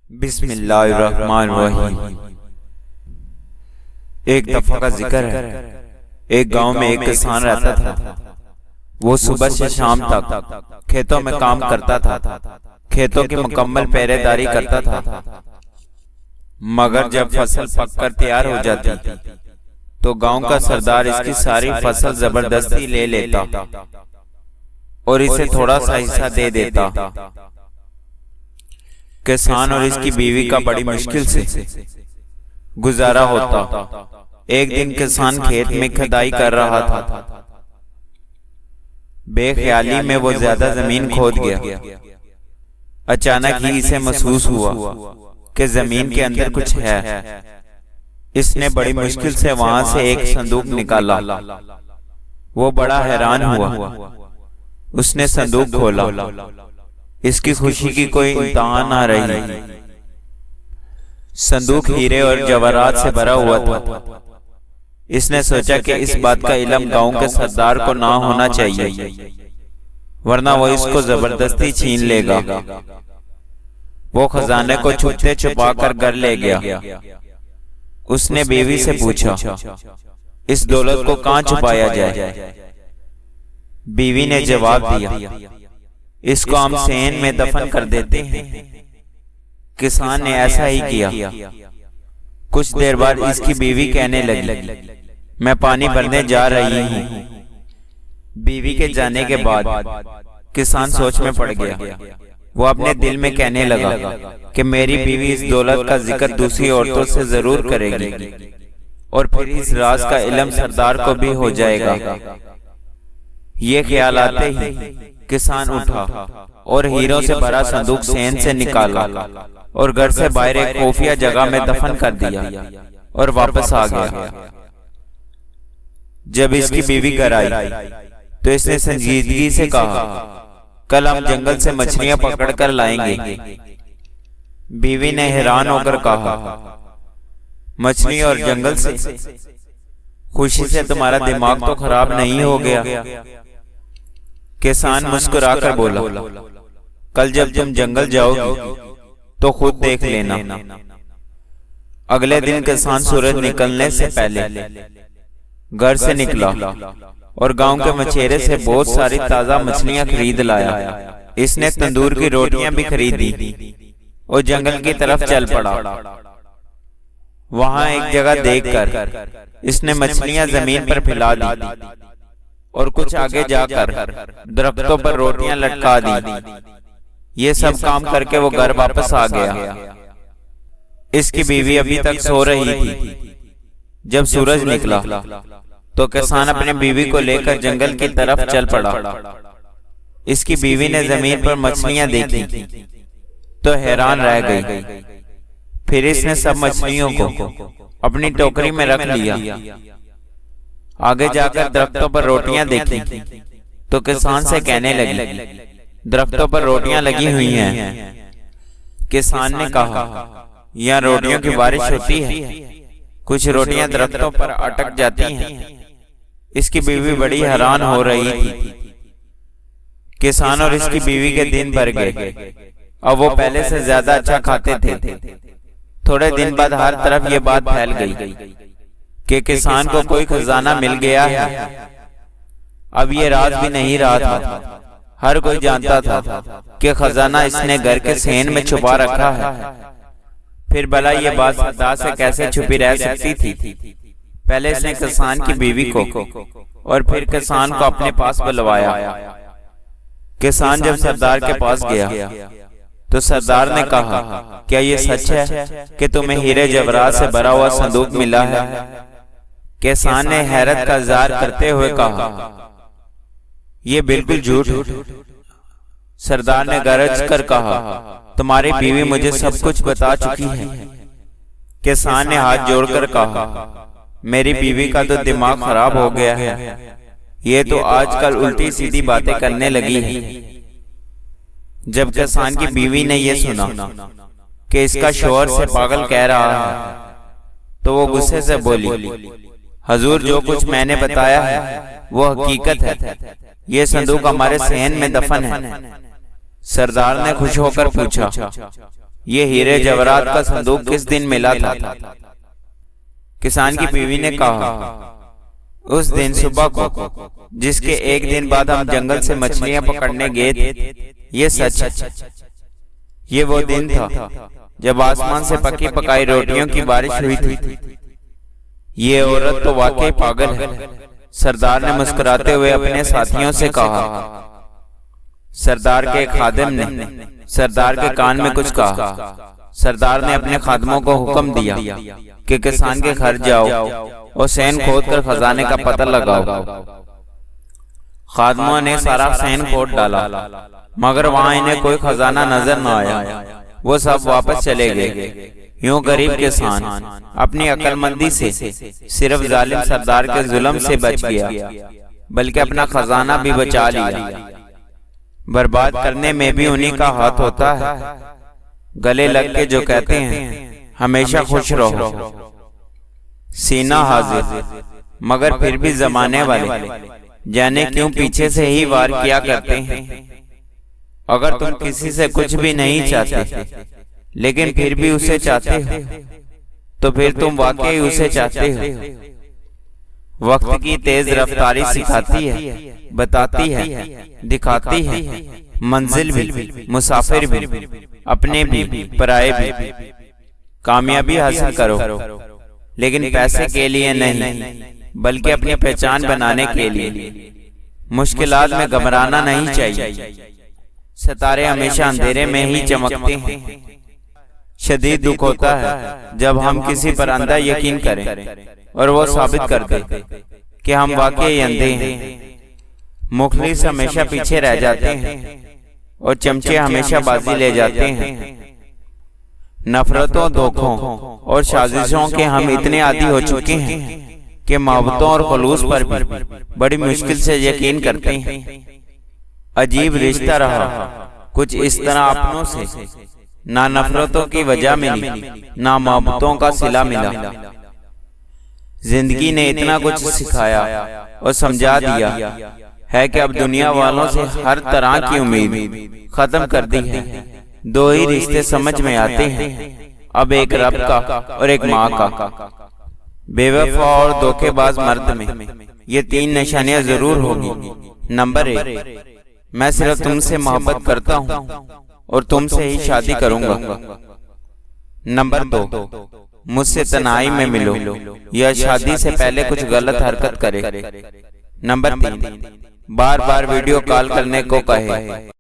बिस्मिल्लाहिर्रहमानिर्रहीम। एक दफा का जिक्र है। एक गांव में एक किसान रहता था। वो सुबह से शाम तक खेतों में काम करता था, खेतों की मुकम्मल पहरेदारी करता था। मगर जब फसल पककर तैयार हो जाती तो गांव का सरदार इसकी सारी फसल जबरदस्ती ले लेता और इसे थोड़ा सा हिस्सा दे देता। किसान और इसकी बीवी का बड़ी मुश्किल से गुजारा होता। एक दिन किसान खेत में खुदाई कर रहा था। बेख्याली में वो ज्यादा जमीन खोद गया। अचानक ही इसे महसूस हुआ कि जमीन के अंदर कुछ है। इसने बड़ी मुश्किल से वहां से एक संदूक निकाला। वो बड़ा हैरान हुआ। उसने संदूक खोला। इसकी खुशी की कोई इंतहा ना रही। संदूक हीरे और जवाहरात से भरा हुआ था। इसने सोचा कि इस बात का इल्म गांव के सरदार को ना होना चाहिए, वरना वो इसको जबरदस्ती छीन लेगा। वो खजाने को छुपते छुपा कर घर ले गया। उसने बीवी से पूछा, इस दौलत को कहां छुपाया जाए? बीवी ने जवाब दिया, इसको हम सेन में दफन कर देते हैं। किसान ने ऐसा ही किया। कुछ देर बाद इसकी बीवी कहने लगी, मैं पानी भरने जा रही हूँ। बीवी के जाने के बाद किसान सोच में पड़ गया। वो अपने दिल में कहने लगा कि मेरी बीवी इस दौलत का जिक्र दूसरी औरतों से जरूर करेगी और फिर इस राज का इल्म सरदार को भी हो जाएगा। ये ख्याल आते ही किसान उठा और हीरों से भरा संदूक सेन से निकाला और घर से बाहर एक खुफिया जगह में दफन कर दिया और वापस आ गया। जब इसकी बीवी घर आई तो इसने संजीदगी से कहा, कल हम जंगल से मछलियां पकड़ कर लाएंगे। बीवी ने हैरान होकर कहा, मछली और जंगल से? खुशी से तुम्हारा दिमाग तो खराब नहीं हो गया? किसान मुस्कुराकर बोला, कल जब तुम जंगल जाओगी तो खुद देख लेना। अगले दिन किसान सूरज निकलने से पहले घर से निकला और गांव के मछेरे से बहुत सारी ताजा मछलियां खरीद लाया। इसने तंदूर की रोटियां भी खरीदी और जंगल की तरफ चल पड़ा। वहां एक जगह देखकर इसने मछलियां जमीन पर फैला दी और कुछ आगे जाकर दरख्तों पर रोटियां लटका दी। ये सब काम करके वो घर वापस आ गया। इसकी बीवी अभी तक सो रही थी। जब सूरज निकला तो किसान अपने बीवी को लेकर जंगल की तरफ चल पड़ा। इसकी बीवी ने जमीन पर मछलियां देखी तो हैरान रह गई। फिर इसने सब मछलियों को अपनी टोकरी में रख लिया। आगे जाकर दरख्तों पर रोटियां देखी तो किसान से कहने लगी, दरख्तों पर रोटियां लगी हुई हैं। किसान ने कहा, यहाँ रोटियों की बारिश होती है, कुछ रोटियां दरख्तों पर अटक जाती हैं। इसकी बीवी बड़ी हैरान हो रही थी। किसान और इसकी बीवी के दिन भर गए। अब वो पहले से ज्यादा अच्छा खाते थे। थोड़े दिन बाद हर तरफ ये बात फैल गई कि किसान को कोई खजाना मिल गया है। अब ये राज भी नहीं रहा था। हर कोई जानता था कि खजाना इसने घर के सेन में छुपा रखा है। फिर भला ये बात सरदार से कैसे छुपी रह सकती थी? पहले इसने किसान की बीवी को और फिर किसान को अपने पास बुलवाया। किसान जब सरदार के पास गया तो सरदार ने कहा, क्या ये सच है कि तुम्हें हीरे जवाहरात से भरा हुआ संदूक मिला है? किसान ने हैरत का इज़हार करते हुए कहा, ये बिल्कुल झूठ है। सरदार ने गरज कर कहा, तुम्हारी बीवी मुझे सब कुछ बता चुकी है। किसान ने हाथ जोड़कर कहा, मेरी बीवी का तो दिमाग खराब हो गया है। ये तो आजकल उल्टी सीधी बातें करने लगी है। जब किसान की बीवी ने यह सुना कि इसका शौहर से पागल कह रहा है तो वो गुस्से से बोली, हजूर, जो कुछ मैंने बताया है वो हकीकत है। ये संदूक हमारे सेन में दफन है। सरदार ने खुश होकर पूछा, ये हीरे जवाहरात का संदूक किस दिन मिला था? किसान की बीवी ने कहा, उस दिन सुबह को, जिसके एक दिन बाद हम जंगल से मछलियां पकड़ने गए थे। ये सच है। ये वो दिन था जब आसमान से पकी पकाई रोटियों की बारिश हुई थी। ये औरत तो वाकई पागल है, सरदार ने मुस्कुराते हुए अपने साथियों से कहा। सरदार के खादिम ने सरदार के कान में कुछ कहा। सरदार ने अपने खादिमों को हुक्म दिया कि किसान के घर जाओ और सैन खोदकर खजाने का पता लगाओ। खादिमों ने सारा सैन खोद डाला, मगर वहां इन्हें कोई खजाना नजर न आया। वो सब वापस चले गए। यूं गरीब किसान अपनी अक्लमंदी से सिर्फ जालिम सरदार के जुल्म से बच गया, बल्कि अपना खजाना भी बचा लिया। बर्बाद करने में भी उन्हीं का हाथ होता है। गले लग के जो कहते हैं हमेशा खुश रहो, सीना हाजिर, मगर फिर भी जमाने वाले जाने क्यों पीछे से ही वार किया करते हैं। अगर तुम किसी से कुछ भी नहीं चाहते लेकिन फिर भी उसे चाहते हो, तो फिर तुम वाकई उसे चाहते हो। वक्त की तेज रफ्तारी सिखाती है, बताती है, दिखाती है मंजिल भी, मुसाफिर भी, अपने भी, पराए भी। कामयाबी हासिल करो, लेकिन पैसे के लिए नहीं, बल्कि अपनी पहचान बनाने के लिए। मुश्किलात में घबराना नहीं चाहिए। सितारे हमेशा अंधेरे में ही चमकते हैं। शदीद दुख होता है जब हम किसी पर अंधा यकीन करें और वो साबित कर दे कि हम वाकई अंधे हैं। मुखलिस हमेशा पीछे रह जाते हैं और चमचे हमेशा बाजी ले जाते हैं। नफरतों, धोखों और साजिशों के हम इतने आदी हो चुके हैं कि मोहब्बतों और खुलूस पर भी बड़ी मुश्किल से यकीन करते हैं। अजीब रिश्ता रहा कुछ इस तरह अपनों से, ना नफरतों की वजह मिली, ना मोहब्बतों का सिला मिला। जिंदगी ने इतना कुछ सिखाया और समझा दिया है कि अब दुनिया वालों से हर तरह की उम्मीद खत्म कर दी है। दो ही रिश्ते समझ में आते हैं, अब एक रब का और एक माँ का। बेवफा और धोखेबाज मर्द में ये तीन निशानियां जरूर होगी। नंबर 1, मैं सिर्फ तुमसे मोहब्बत करता हूँ और तुमसे ही शादी करूंगा। नंबर 2, मुझसे तन्हाई में मिलो या शादी से पहले कुछ गलत हरकत करे। नंबर 3, बार बार वीडियो कॉल करने को कहे।